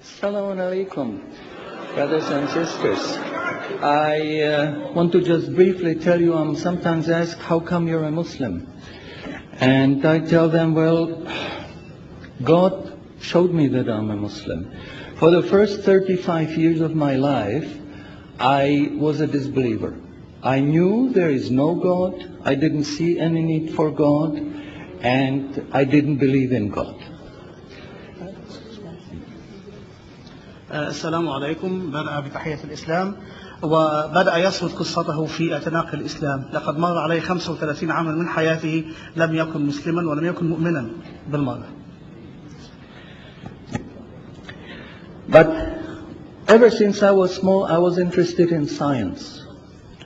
Assalamu alaikum, brothers and sisters. I want to just briefly tell you, I'm sometimes asked, how come you're a Muslim? And I tell them, well, God showed me that I'm a Muslim. For the first 35 years of my life, I was a disbeliever. I knew there is no God, I didn't see any need for God, and I didn't believe in God. السلام عليكم. بدأ بتحية الإسلام وبدأ يسرد قصته في أعتناق الإسلام. لقد مر عليه 35 عاما من حياته لم يكن مسلما ولم يكن مؤمنا بالمرة. But ever since I was small, I was interested in science.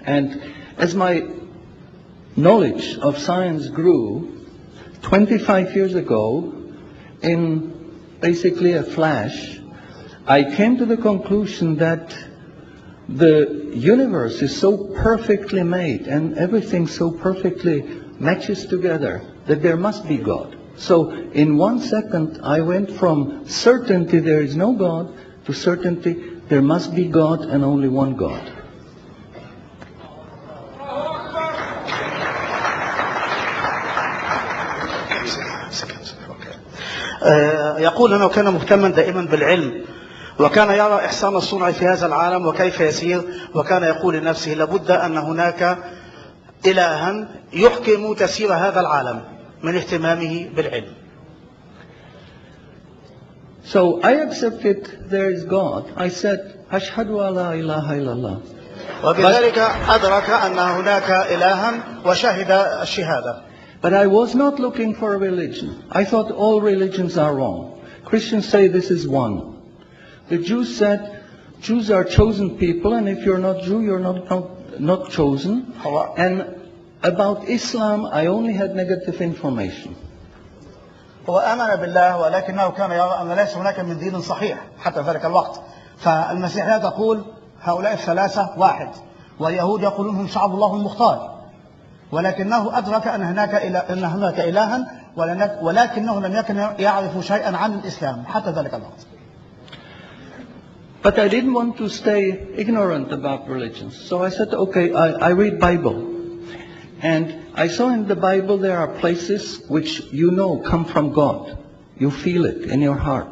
And as my knowledge of science grew, 25 years ago, in basically a flash, I came to the conclusion that the universe is so perfectly made and everything so perfectly matches together that there must be God. So in 1 second I went from certainty there is no God to certainty there must be God and only one God. يقول أنه كان مهتما دائما بالعلم وكان يرى إحسان الصنع في هذا العالم وكيف يسير وكان يقول لنفسه لابد أن هناك إلها يحكم تسير هذا العالم من اهتمامه بالعلم. So I accepted there is God. I said أشهد أن لا إله إلا الله. وبذلك أدرك أن هناك إلها وشهد الشهادة. But I was not looking for a religion. I thought all religions are wrong. Christians say this is one. The Jews said Jews are chosen people, and if you're not Jew, you're not chosen. And about Islam, I only had negative information. هو آمن بالله ولكنه كان يرى أن ليس هناك من دين صحيح حتى ذلك الوقت. فالمسيحية تقول هؤلاء الثلاثة واحد، واليهود يقولون هم شعب الله المختار. ولكنه أدرك أن هناك إلها ولكنه لم يكن يعرف شيئا عن الإسلام حتى ذلك الوقت. But I didn't want to stay ignorant about religions. So I said, okay, I read Bible. And I saw in the Bible there are places which you know come from God. You feel it in your heart.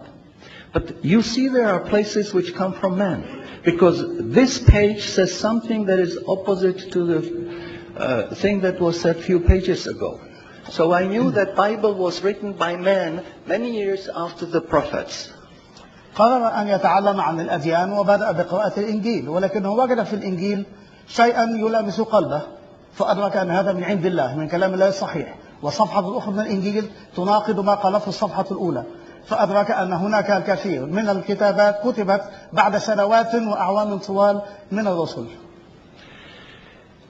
But you see there are places which come from man. Because this page says something that is opposite to the thing that was said a few pages ago. So I knew that Bible was written by man many years after the prophets. قرر أن يتعلم عن الأديان وبدأ بقراءة الإنجيل ولكنه وجد في الإنجيل شيئا يلامس قلبه فأدرك أن هذا من عند الله من كلام الله الصحيح والصفحة الأخرى من الإنجيل تناقض ما قاله في الصفحة الأولى فأدرك أن هناك الكثير من الكتابات كتبت بعد سنوات وأعوام طوال من الرسل.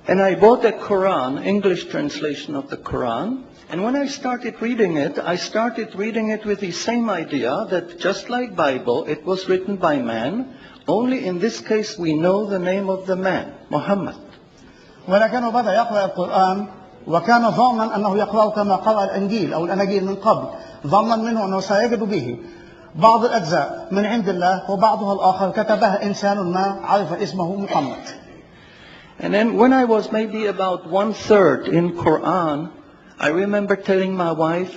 And I bought a Quran, English translation of the Quran. And when I started reading it with the same idea that just like Bible, it was written by man. Only in this case we know the name of the man, Muhammad. ولكنه بدأ يقرأ القرآن وكان ظانا أنه يقرأ كما قرأ الإنجيل أو الأناجيل من قبل ظنا منه أنه سيجد به بعض الأجزاء من عند الله وبعضها الآخر كتبها إنسان ما عرف اسمه محمد. And then when I was maybe about 1/3 in Quran, I remember telling my wife,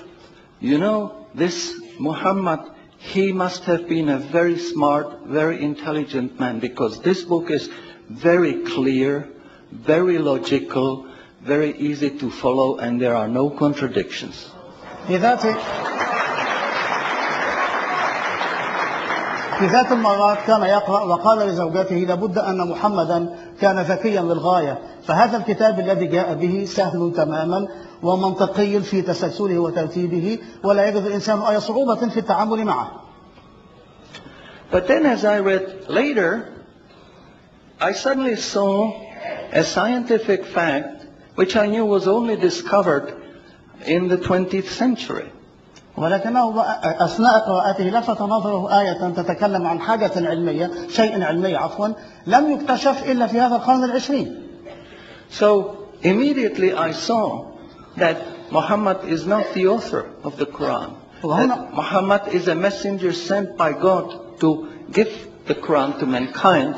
you know, this Muhammad, he must have been a very smart, very intelligent man because this book is very clear, very logical, very easy to follow, and there are no contradictions. في ذات المرات كان يقرأ وقال لزوجته لابد أن محمدا كان ذكيا للغاية فهذا الكتاب الذي جاء به سهل تماما ومنطقي في تسلسله وترتيبه ولا يجد الإنسان أي صعوبة في التعامل معه. But then as I read later, I suddenly saw a scientific fact which I knew was only discovered in the 20th century. ولكنه أثناء قراءته لفت نظره آية تتكلم عن حاجة علمية شيء علمي عفوا لم يكتشف إلا في هذا القرن العشرين. So immediately I saw that Muhammad is not the author of the Quran. That Muhammad is a messenger sent by God to give the Quran to mankind.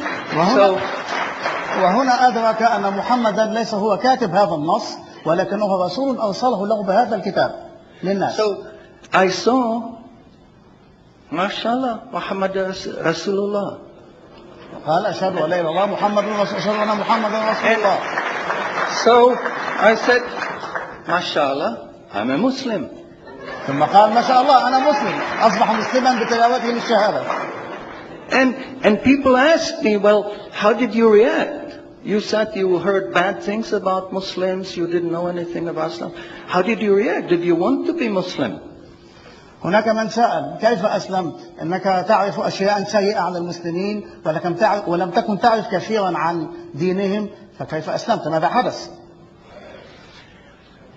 وهنا أدرك أن محمدا ليس هو كاتب هذا النص ولكنه رسول أوصله له بهذا الكتاب للناس. So I saw, mashallah, Muhammad Rasulullah. قال أشهد أن لا إله إلا الله محمد رسول أشهد أن محمدا رسول الله. So I said, mashallah, I'm a Muslim. ثم قال ما شاء الله أنا مسلم أصبح مسلما بتلاوته للشهادة. And people asked me, well, how did you react? You said you heard bad things about Muslims, you didn't know anything about Islam. How did you react? Did you want to be Muslim? هناك من سأل كيف أسلمت؟ إنك تعرف أشياء سيئة عن المسلمين ولم تكن تعرف كثيرا عن دينهم فكيف أسلمت؟ ماذا حدث؟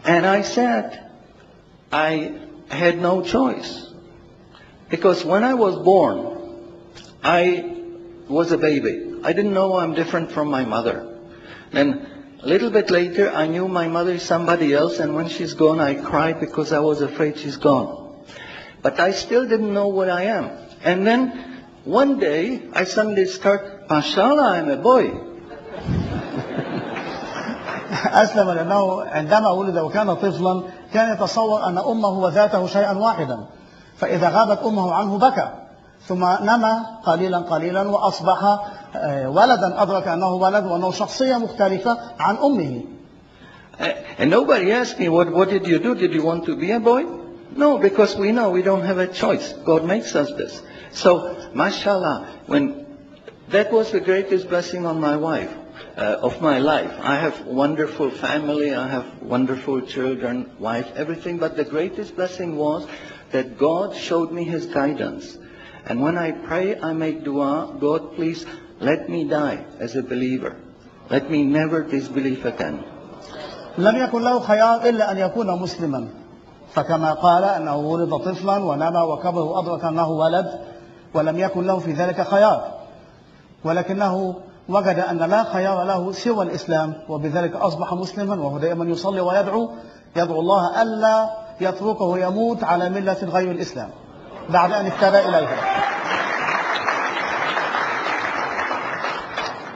And I said, I had no choice. Because when I was born, I was a baby. I didn't know I'm different from my mother. Then a little bit later, I knew my mother is somebody else, and when she's gone, I cried because I was afraid she's gone. But I still didn't know what I am. And then one day, I suddenly start, mashallah, I'm a boy. أسلم لأنه عندما ولد وكان طفلا كان يتصور أن أمه وذاته شيئا واحدا فإذا غابت أمه عنه بكى ثم نمى قليلا قليلا وأصبح ولدا أدرك أنه ولد وأنه شخصية مختلفة عن أمه. And nobody asked me, what did you do? Did you want to be a boy? No, because we know we don't have a choice. God makes us this. So, mashallah, that was the greatest blessing on my wife. Of my life. I have wonderful family, I have wonderful children, wife, everything, but the greatest blessing was that God showed me His guidance. And when I pray, I make dua, God, please let me die as a believer. Let me never disbelieve again. لم يكن له خيار إلا أن يكون مسلما فكما قال أنه ولد طفلا ونمى وكبر وأدرك أنه ولد ولم يكن له في ذلك خيار ولكنه وجد أن لا خيار له سوى الإسلام وبذلك أصبح مسلما وهو دائما يصلي ويدعو الله ألا يتركه يموت على ملة غير الإسلام بعد أن اهتدى إليها.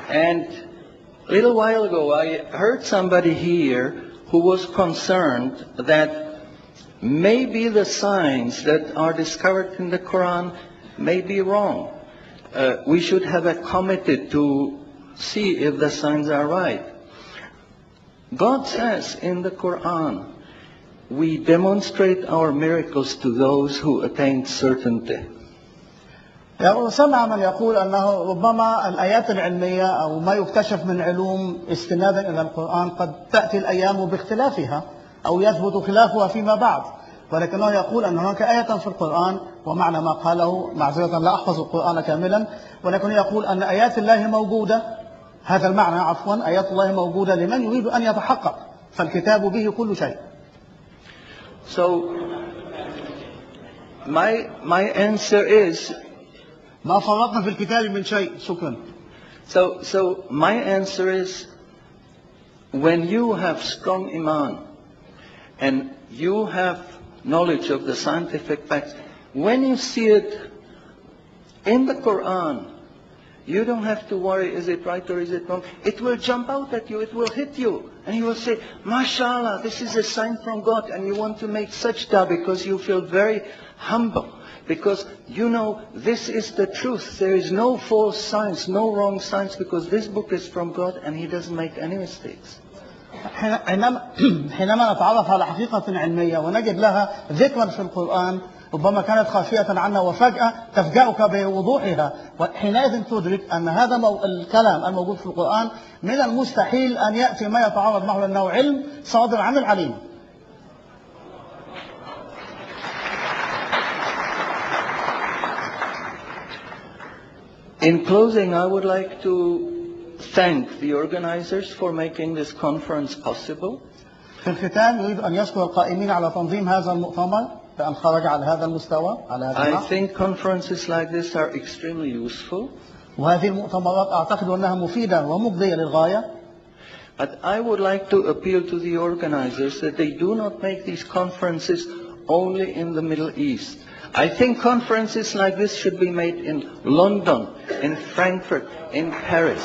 And a little while ago I heard somebody here who was concerned that maybe the signs that are discovered in the Quran may be wrong. We should have a committee to see if the signs are right. God says in the Quran, we demonstrate our miracles to those who attain certainty. سمع من يقول أنه ربما الآيات العلمية أو ما يكتشف من علوم استنادا إلى القرآن قد تأتي الأيام باختلافها أو يثبت خلافها فيما بعد ولكنه يقول أن هناك آية في القرآن ومعنى ما قاله معذرة لا أحفظ القرآن كاملا ولكنه يقول أن آيات الله موجودة هذا المعنى عفوا آيات الله موجودة لمن يريد أن يتحقق فالكتاب به كل شيء. So my answer is ما فرطنا في الكتاب من شيء. شكرا. So my answer is when you have strong iman and you have knowledge of the scientific facts, when you see it in the Quran, you don't have to worry, is it right or is it wrong? It will jump out at you, it will hit you. And you will say, mashallah, this is a sign from God. And you want to make sajda because you feel very humble. Because you know this is the truth. There is no false signs, no wrong signs, because this book is from God and He doesn't make any mistakes. حينما نتعرف على حقيقة علمية ونجد لها ذكرا في القرآن ربما كانت خافية عنا وفجأة تفجأك بوضوحها وحينئذ تدرك أن هذا الكلام الموجود في القرآن من المستحيل أن يأتي ما يتعارض معه لأنه علم صادر عن العليم. In closing, I would like to thank the organizers for making this conference possible. في الختام يريد أن يشكر القائمين على تنظيم هذا المؤتمر بأن خرج على هذا المستوى على هذا I think conferences like this are extremely useful. وهذه المؤتمرات أعتقد أنها مفيدة ومجدية للغاية. But I would like to appeal to the organizers that they do not make these conferences only in the Middle East. I think conferences like this should be made in London, in Frankfurt, in Paris.